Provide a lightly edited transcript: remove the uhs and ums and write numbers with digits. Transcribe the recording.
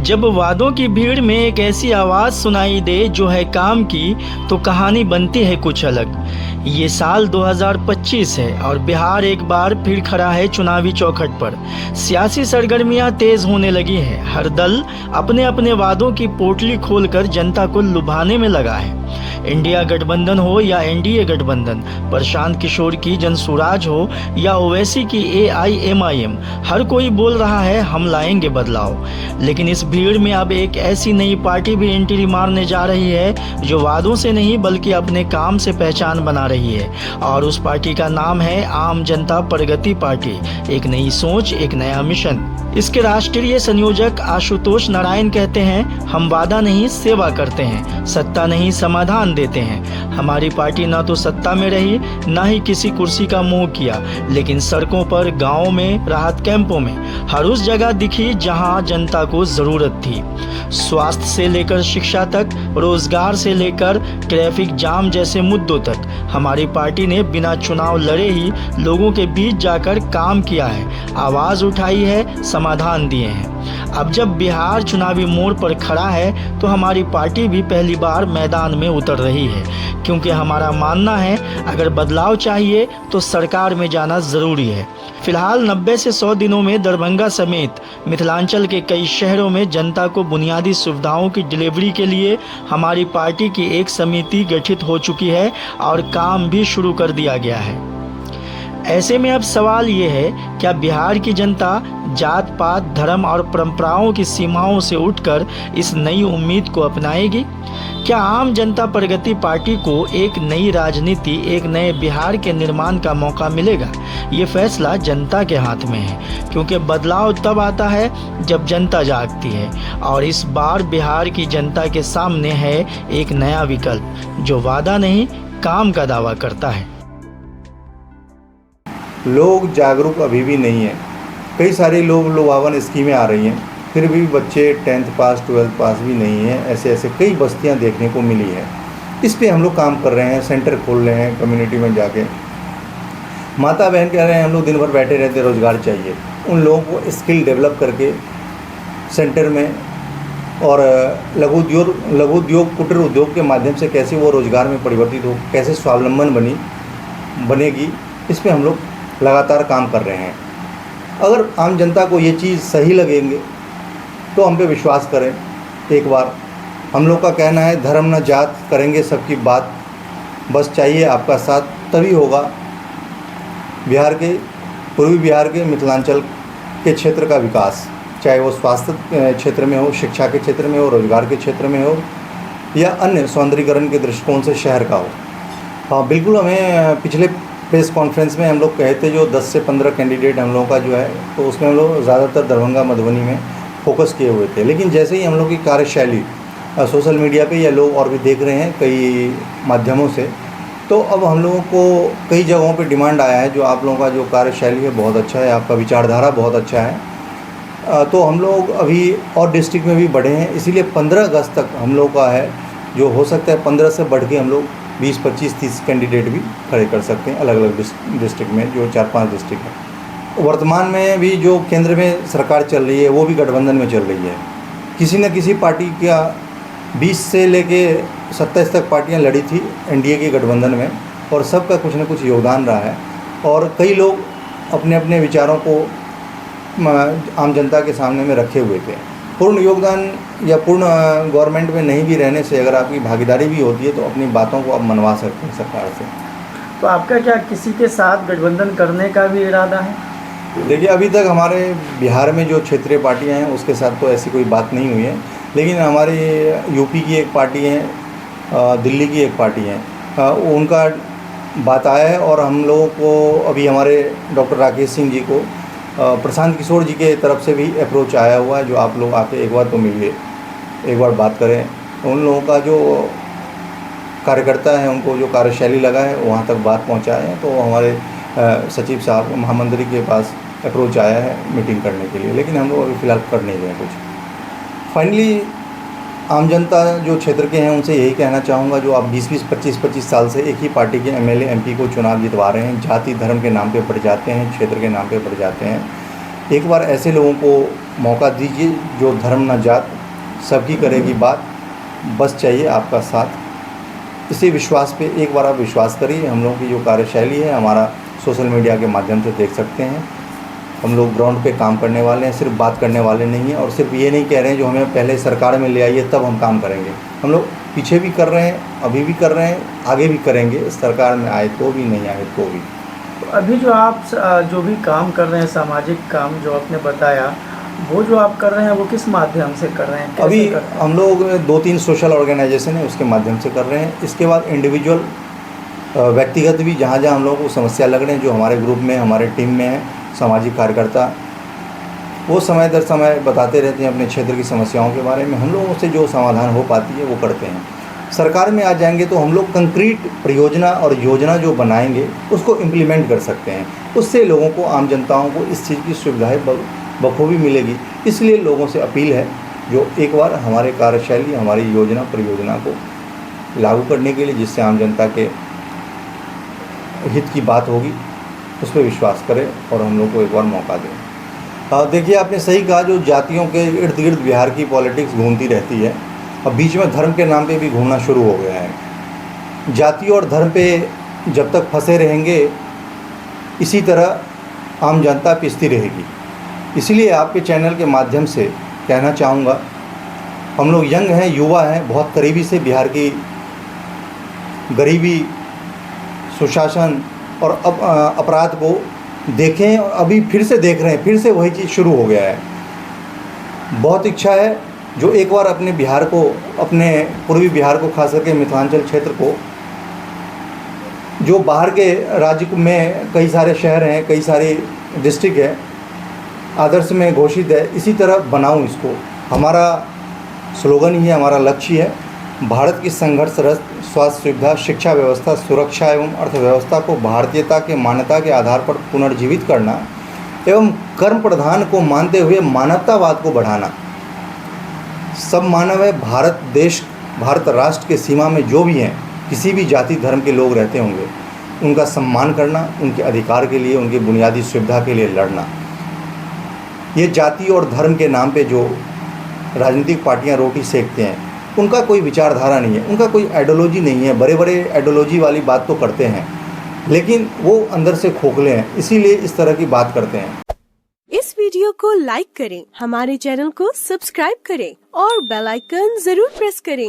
जब वादों की भीड़ में एक ऐसी आवाज़ सुनाई दे जो है काम की, तो कहानी बनती है कुछ अलग। ये साल 2025 है और बिहार एक बार फिर खड़ा है चुनावी चौखट पर। सियासी सरगर्मियां तेज होने लगी हैं। हर दल अपने अपने वादों की पोटली खोलकर जनता को लुभाने में लगा है। इंडिया गठबंधन हो या एनडीए गठबंधन, प्रशांत किशोर की जनसुराज हो या ओवैसी की एआईएमआईएम, हर कोई बोल रहा है हम लाएंगे बदलाव। लेकिन इस भीड़ में अब एक ऐसी नई पार्टी भी एंट्री मारने जा रही है जो वादों से नहीं बल्कि अपने काम से पहचान बना रही है, और उस पार्टी का नाम है आम जनता प्रगति पार्टी। एक नई सोच, एक नया मिशन। इसके राष्ट्रीय संयोजक आशुतोष नारायण कहते हैं, हम वादा नहीं सेवा करते हैं, सत्ता नहीं समाधान देते हैं। हमारी पार्टी ना तो सत्ता में रही, ना ही किसी कुर्सी का मोह किया, लेकिन सड़कों पर, गांवों में, राहत कैंपों में, हर उस जगह दिखी जहां जनता को जरूरत थी। स्वास्थ्य से लेकर शिक्षा तक, रोजगार से लेकर ट्रैफिक जाम जैसे मुद्दों तक हमारी पार्टी ने बिना चुनाव लड़े ही लोगों के बीच जाकर काम किया है, आवाज उठाई है, समाधान दिए हैं। अब जब बिहार चुनावी मोड़ पर खड़ा है तो हमारी पार्टी भी पहली बार मैदान में उतर रही है, क्योंकि हमारा मानना है अगर बदलाव चाहिए तो सरकार में जाना जरूरी है। फिलहाल 90 से 100 दिनों में दरभंगा समेत मिथिलांचल के कई शहरों में जनता को बुनियादी सुविधाओं की डिलीवरी के लिए हमारी पार्टी की एक समिति गठित हो चुकी है और काम भी शुरू कर दिया गया है। ऐसे में अब सवाल ये है, क्या बिहार की जनता जात पात, धर्म और परंपराओं की सीमाओं से उठकर इस नई उम्मीद को अपनाएगी? क्या आम जनता प्रगति पार्टी को एक नई राजनीति, एक नए बिहार के निर्माण का मौका मिलेगा? ये फैसला जनता के हाथ में है, क्योंकि बदलाव तब आता है जब जनता जागती है, और इस बार बिहार की जनता के सामने है एक नया विकल्प जो वादा नहीं, काम का दावा करता है। लोग जागरूक अभी भी नहीं है। कई सारे लोग लुभावन स्कीमें आ रही हैं, फिर भी बच्चे 10th पास 12th पास भी नहीं हैं। ऐसे कई बस्तियां देखने को मिली है। इस पे हम लोग काम कर रहे हैं, सेंटर खोल रहे हैं कम्युनिटी में जाके। माता बहन कह रहे हैं हम लोग दिन भर बैठे रहते, रोज़गार चाहिए। उन लोगों को स्किल डेवलप करके सेंटर में और लघु उद्योग कुटीर उद्योग के माध्यम से कैसे वो रोज़गार में परिवर्तित हो, कैसे स्वावलंबन बनेगी, इस पर हम लोग लगातार काम कर रहे हैं। अगर आम जनता को ये चीज़ सही लगेंगे तो हम पे विश्वास करें एक बार। हम लोग का कहना है धर्म न जात, करेंगे सबकी बात, बस चाहिए आपका साथ, तभी होगा बिहार के, पूर्वी बिहार के, मिथिलांचल के क्षेत्र का विकास। चाहे वो स्वास्थ्य क्षेत्र में हो, शिक्षा के क्षेत्र में हो, रोजगार के क्षेत्र में हो, या अन्य सौंदर्यीकरण के दृष्टिकोण से शहर का हो। हाँ बिल्कुल, हमें पिछले प्रेस कॉन्फ्रेंस में हम लोग कहे थे जो 10 से 15 कैंडिडेट हम लोगों का जो है, तो उसमें हम लोग ज़्यादातर दरभंगा मधुबनी में फोकस किए हुए थे। लेकिन जैसे ही हम लोग की कार्यशैली सोशल मीडिया पे या लोग और भी देख रहे हैं कई माध्यमों से, तो अब हम लोगों को कई जगहों पे डिमांड आया है जो आप लोगों का जो कार्यशैली है बहुत अच्छा है, आपका विचारधारा बहुत अच्छा है। तो हम लोग अभी और डिस्ट्रिक्ट में भी बढ़े हैं, इसीलिए 15 अगस्त तक हम लोग का है, जो हो सकता है 15 से बढ़ के हम लोग 20, 25, 30 कैंडिडेट भी खड़े कर सकते हैं अलग अलग डिस्ट्रिक्ट में, जो 4-5 डिस्ट्रिक्ट हैं। वर्तमान में भी जो केंद्र में सरकार चल रही है वो भी गठबंधन में चल रही है। किसी न किसी पार्टी का 20 से लेके 27 तक पार्टियां लड़ी थी एनडीए के गठबंधन में, और सबका कुछ न कुछ योगदान रहा है। और कई लोग अपने अपने विचारों को आम जनता के सामने में रखे हुए थे। पूर्ण योगदान या पूर्ण गवर्नमेंट में नहीं भी रहने से अगर आपकी भागीदारी भी होती है तो अपनी बातों को आप मनवा सकते हैं सरकार से। तो आपका क्या किसी के साथ गठबंधन करने का भी इरादा है? देखिए, अभी तक हमारे बिहार में जो क्षेत्रीय पार्टियां हैं उसके साथ तो ऐसी कोई बात नहीं हुई है, लेकिन हमारी यूपी की एक पार्टी है, दिल्ली की एक पार्टी है, उनका बात आया है। और हम लोगों को अभी हमारे डॉक्टर राकेश सिंह जी को प्रशांत किशोर जी के तरफ से भी अप्रोच आया हुआ है, जो आप लोग आके एक बार तो मिलिए, एक बार बात करें। उन लोगों का जो कार्यकर्ता है, उनको जो कार्यशैली लगा है वहाँ तक बात पहुँचाए हैं। तो हमारे सचिव साहब, महामंत्री के पास अप्रोच आया है मीटिंग करने के लिए, लेकिन हम लोग अभी फ़िलहाल कर नहीं रहे कुछ। फाइनली आम जनता जो क्षेत्र के हैं उनसे यही कहना चाहूँगा, जो आप 20-20, 25-25 साल से एक ही पार्टी के एमएलए एमपी को चुनाव जितवा रहे हैं, जाति धर्म के नाम पे बढ़ जाते हैं, क्षेत्र के नाम पे बढ़ जाते हैं, एक बार ऐसे लोगों को मौका दीजिए जो धर्म न जात सबकी करेगी बात, बस चाहिए आपका साथ। इसी विश्वास पे एक बार आप विश्वास करिए। हम लोगों की जो कार्यशैली है हमारा सोशल मीडिया के माध्यम से देख सकते हैं। हम लोग ग्राउंड पे काम करने वाले हैं, सिर्फ बात करने वाले नहीं हैं। और सिर्फ ये नहीं कह रहे हैं जो हमें पहले सरकार में ले आइए तब हम काम करेंगे। हम लोग पीछे भी कर रहे हैं, अभी भी कर रहे हैं, आगे भी करेंगे, सरकार में आए तो भी नहीं आए तो भी। तो अभी जो आप जो भी काम कर रहे हैं, सामाजिक काम जो आपने बताया, वो जो आप कर रहे हैं वो किस माध्यम से कर रहे हैं, कैसे अभी कर रहे हैं? हम लोग 2-3 सोशल ऑर्गेनाइजेशन है उसके माध्यम से कर रहे हैं। इसके बाद इंडिविजुअल व्यक्तिगत भी जहाँ जहाँ हम लोगों को समस्या लग रहे हैं, जो हमारे ग्रुप में हमारे टीम में है सामाजिक कार्यकर्ता, वो समय दर समय बताते रहते हैं अपने क्षेत्र की समस्याओं के बारे में। हम लोगों से जो समाधान हो पाती है वो करते हैं। सरकार में आ जाएंगे तो हम लोग कंक्रीट परियोजना और योजना जो बनाएंगे उसको इम्प्लीमेंट कर सकते हैं। उससे लोगों को, आम जनताओं को इस चीज़ की सुविधाएँ बखूबी मिलेगी। इसलिए लोगों से अपील है जो एक बार हमारे कार्यशैली, हमारी योजना परियोजना को लागू करने के लिए, जिससे आम जनता के हित की बात होगी, उस पर विश्वास करें और हम लोग को एक बार मौका दें। देखिए, आपने सही कहा, जो जातियों के इर्द गिर्द बिहार की पॉलिटिक्स घूमती रहती है। अब बीच में धर्म के नाम पे भी घूमना शुरू हो गया है। जाति और धर्म पे जब तक फंसे रहेंगे, इसी तरह आम जनता पिसती रहेगी। इसलिए आपके चैनल के माध्यम से कहना चाहूँगा, हम लोग यंग हैं, युवा हैं, बहुत करीबी से बिहार की गरीबी, सुशासन और अपराध को देखें। और अभी फिर से देख रहे हैं, फिर से वही चीज़ शुरू हो गया है। बहुत इच्छा है जो एक बार अपने बिहार को, अपने पूर्वी बिहार को, खास करके मिथिलांचल क्षेत्र को, जो बाहर के राज्य में कई सारे शहर हैं, कई सारी डिस्ट्रिक्ट है, आदर्श में घोषित है, इसी तरह बनाऊं इसको। हमारा स्लोगन ही है, हमारा लक्ष्य है, भारत की संघर्षरत स्वास्थ्य सुविधा, शिक्षा व्यवस्था, सुरक्षा एवं अर्थव्यवस्था को भारतीयता के मान्यता के आधार पर पुनर्जीवित करना एवं कर्म प्रधान को मानते हुए मानवतावाद को बढ़ाना। सब मानव है। भारत देश, भारत राष्ट्र के सीमा में जो भी हैं, किसी भी जाति धर्म के लोग रहते होंगे, उनका सम्मान करना, उनके अधिकार के लिए, उनकी बुनियादी सुविधा के लिए लड़ना। ये जाति और धर्म के नाम पे जो राजनीतिक पार्टियां रोटी सेकते हैं, उनका कोई विचारधारा नहीं है, उनका कोई आइडियोलॉजी नहीं है। बड़े बड़े आइडियोलॉजी वाली बात तो करते हैं, लेकिन वो अंदर से खोखले हैं, इसीलिए इस तरह की बात करते हैं। इस वीडियो को लाइक करें, हमारे चैनल को सब्सक्राइब करें और बेल आइकन जरूर प्रेस करें